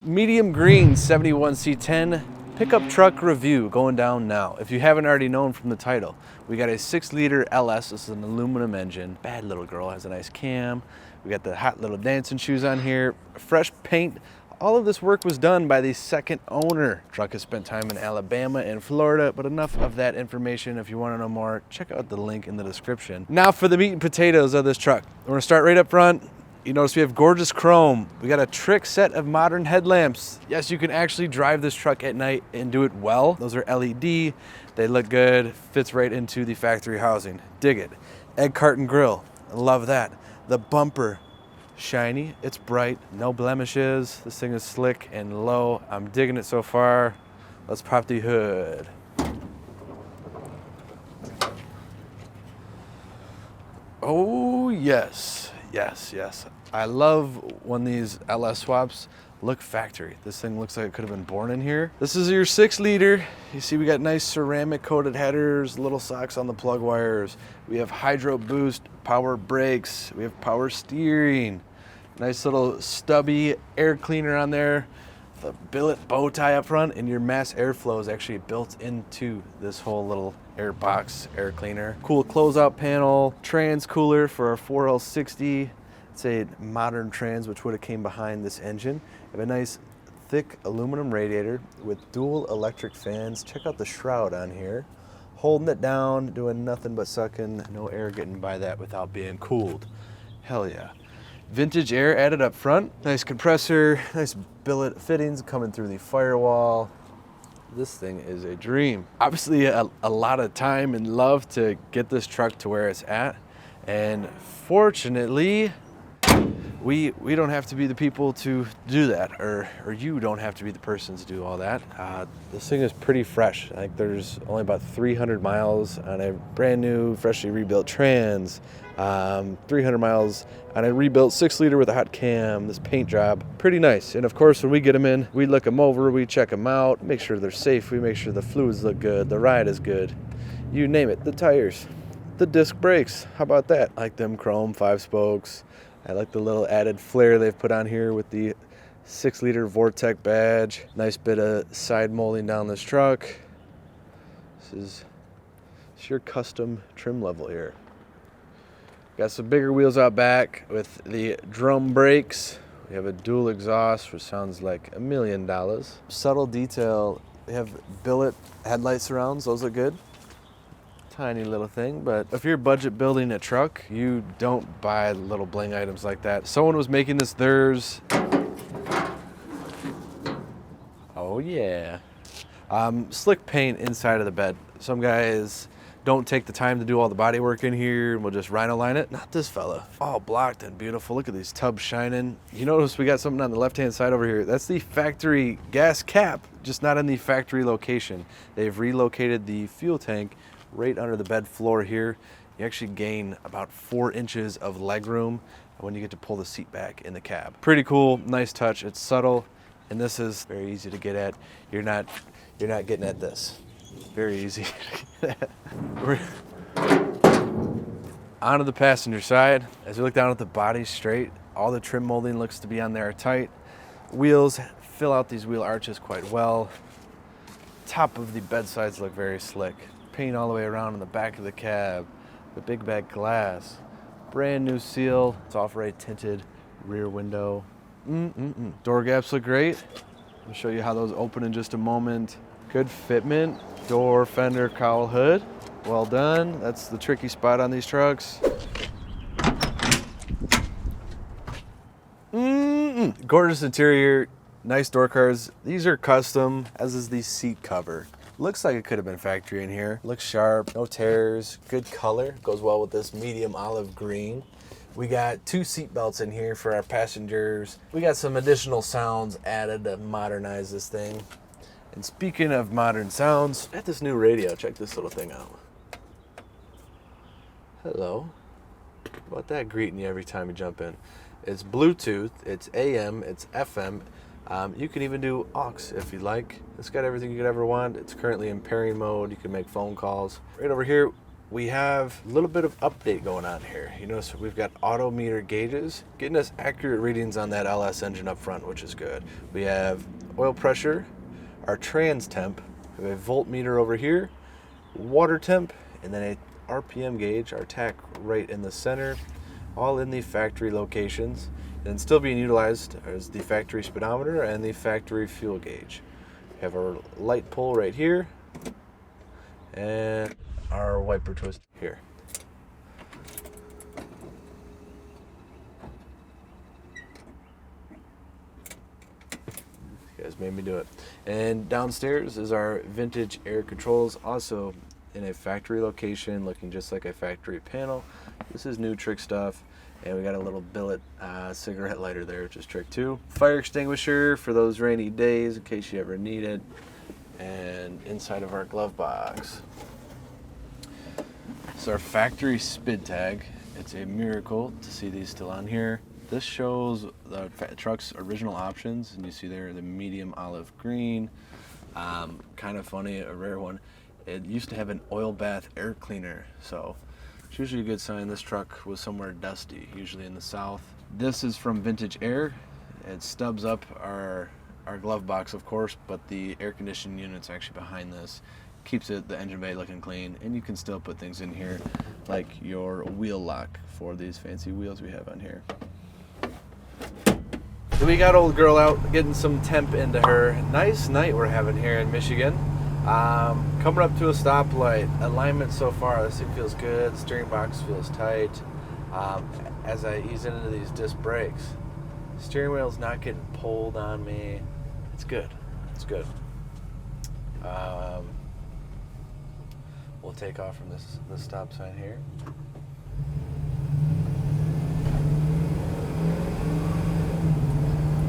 Medium green 71 C10 pickup truck review going down now. If you haven't already known from the title, we got a 6-liter LS. This is an aluminum engine. Bad little girl, has a nice cam. We got the hot little dancing shoes on here. Fresh paint. All of this work was done by the second owner. Truck has spent time in Alabama and Florida, but enough of that information. If you want to know more, check out the link in the description. Now for the meat and potatoes of this truck. We're gonna start right up front. You notice we have gorgeous chrome. We got a trick set of modern headlamps. Yes, you can actually drive this truck at night and do it well. Those are LED, they look good, fits right into the factory housing. Dig it. Egg carton grill, love that. The bumper, shiny, it's bright, no blemishes. This thing is slick and low. I'm digging it so far. Let's pop the hood. Oh yes. Yes. I love when these LS swaps look factory. This thing looks like it could have been born in here. This is your 6-liter. You see we got nice ceramic coated headers, little socks on the plug wires. We have Hyrdo-boost power brakes. We have power steering. Nice little stubby air cleaner on there. The billet bow tie up front, and your mass airflow is actually built into this whole little air box air cleaner. Cool closeout panel, trans cooler for our 4L60. It's a modern trans which would have came behind this engine. We have a nice thick aluminum radiator with dual electric fans. Check out the shroud on here. Holding it down, doing nothing but sucking. No air getting by that without being cooled. Hell yeah. Vintage air added up front. Nice compressor, nice billet fittings coming through the firewall. This thing is a dream. Obviously a lot of time and love to get this truck to where it's at. And fortunately, we don't have to be the people to do that, or you don't have to be the person to do all that. This thing is pretty fresh. Like there's only about 300 miles on a brand new, freshly rebuilt trans, 300 miles on a rebuilt 6-liter with a hot cam. This paint job, pretty nice. And of course, when we get them in, we look them over, we check them out, make sure they're safe, we make sure the fluids look good, the ride is good, you name it, the tires, the disc brakes, how about that? I like them chrome 5 spokes. I like the little added flair they've put on here with the 6-liter Vortec badge. Nice bit of side molding down this truck. It's your custom trim level here. Got some bigger wheels out back with the drum brakes. We have a dual exhaust, which sounds like $1 million. Subtle detail, we have billet headlight surrounds, those look good. Tiny little thing, but if you're budget building a truck, you don't buy little bling items like that. Someone was making this theirs. Oh yeah. Slick paint inside of the bed. Some guys don't take the time to do all the body work in here and we'll just rhino line it. Not this fella. All blocked and beautiful. Look at these tubs shining. You notice we got something on the left-hand side over here. That's the factory gas cap, just not in the factory location. They've relocated the fuel tank right under the bed floor here. You actually gain about 4 inches of leg room when you get to pull the seat back in the cab. Pretty cool, nice touch. It's subtle, and this is very easy to get at. You're not getting at this. Very easy to get at. We're onto the passenger side. As we look down at the body straight, all the trim molding looks to be on there tight. Wheels fill out these wheel arches quite well. Top of the bed sides look very slick. Paint all the way around in the back of the cab, the big bag glass, brand new seal, it's off-right tinted rear window. Door gaps look great. I'll show you how those open in just a moment. Good fitment, door, fender, cowl, hood. Well done. That's the tricky spot on these trucks. Gorgeous interior, nice door cards. These are custom, as is the seat cover. Looks like it could have been factory in here. Looks sharp, no tears, good color. Goes well with this medium olive green. We got 2 seat belts in here for our passengers. We got some additional sounds added to modernize this thing. And speaking of modern sounds, at this new radio, check this little thing out. Hello. How about that greeting you every time you jump in? It's Bluetooth, it's AM, it's FM. You can even do aux if you like. It's got everything you could ever want. It's currently in pairing mode. You can make phone calls. Right over here, we have a little bit of update going on here. You notice we've got auto meter gauges, getting us accurate readings on that LS engine up front, which is good. We have oil pressure, our trans temp, we have a voltmeter over here, water temp, and then a RPM gauge, our tach right in the center, all in the factory locations. And still being utilized is the factory speedometer and the factory fuel gauge. We have our light pole right here, and our wiper twist here. You guys made me do it. And downstairs is our vintage air controls, also in a factory location, looking just like a factory panel. This is new trick stuff. And we got a little billet cigarette lighter there, which is trick 2. Fire extinguisher for those rainy days in case you ever need it. And inside of our glove box. It's our factory spid tag. It's a miracle to see these still on here. This shows the truck's original options, and you see there the medium olive green. Kind of funny, a rare one. It used to have an oil bath air cleaner, so it's usually a good sign this truck was somewhere dusty, usually in the south. This is from Vintage Air. It stubs up our glove box, of course, but the air conditioning unit's actually behind this. Keeps the engine bay looking clean, and you can still put things in here like your wheel lock for these fancy wheels we have on here. So we got old girl out, getting some temp into her. Nice night we're having here in Michigan. Coming up to a stoplight. Alignment so far, this thing feels good. Steering box feels tight. As I ease into these disc brakes, steering wheel's not getting pulled on me. It's good. It's good. We'll take off from this stop sign here.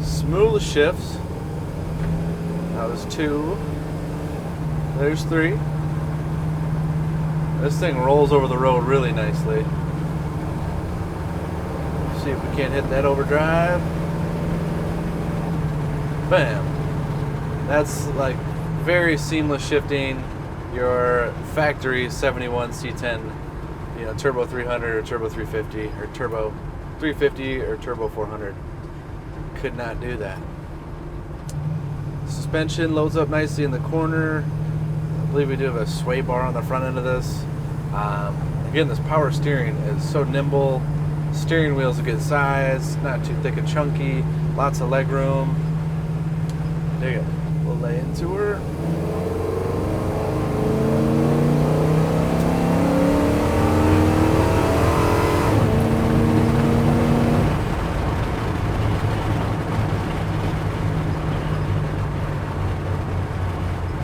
Smooth shifts. That was 2. There's 3. This thing rolls over the road really nicely. See if we can't hit that overdrive. Bam. That's like very seamless shifting. Your factory 71 C10, you know, turbo 300 or turbo 350 or turbo 350 or turbo 400 could not do that. Suspension loads up nicely in the corner. I believe we do have a sway bar on the front end of this. Again, this power steering is so nimble. Steering wheel's a good size, not too thick and chunky, lots of leg room. Dig it. We'll lay into her.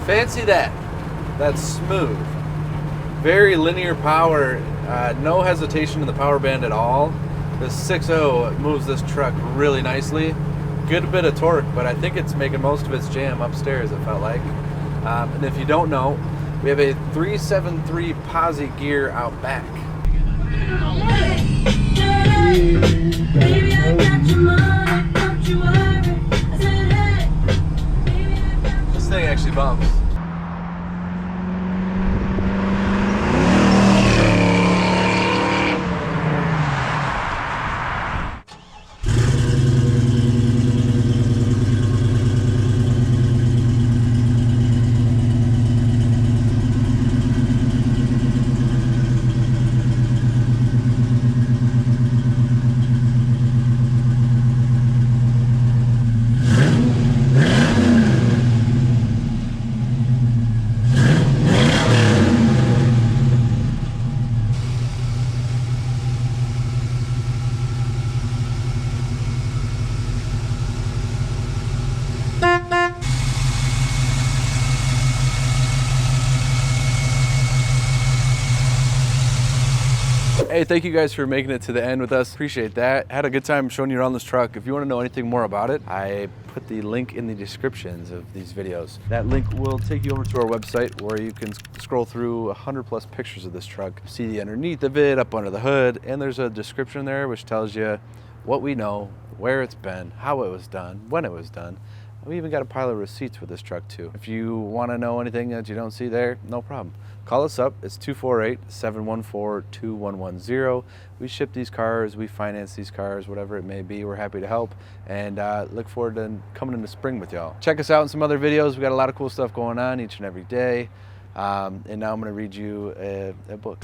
Fancy that. That's smooth. Very linear power. No hesitation in the power band at all. This 6.0 moves this truck really nicely. Good bit of torque, but I think it's making most of its jam upstairs, it felt like. And if you don't know, we have a 373 posi gear out back. This thing actually bumps. Hey, thank you guys for making it to the end with us. Appreciate that. Had a good time showing you around this truck. If you want to know anything more about it, I put the link in the descriptions of these videos. That link will take you over to our website where you can scroll through 100+ pictures of this truck, see the underneath of it, up under the hood, and there's a description there which tells you what we know, where it's been, how it was done, when it was done. We even got a pile of receipts with this truck too. If you want to know anything that you don't see there, no problem. Call us up. It's 248-714-2110. We ship these cars, we finance these cars, whatever it may be. We're happy to help, and look forward to coming into spring with y'all. Check us out in some other videos. We got a lot of cool stuff going on each and every day. And now I'm going to read you a book.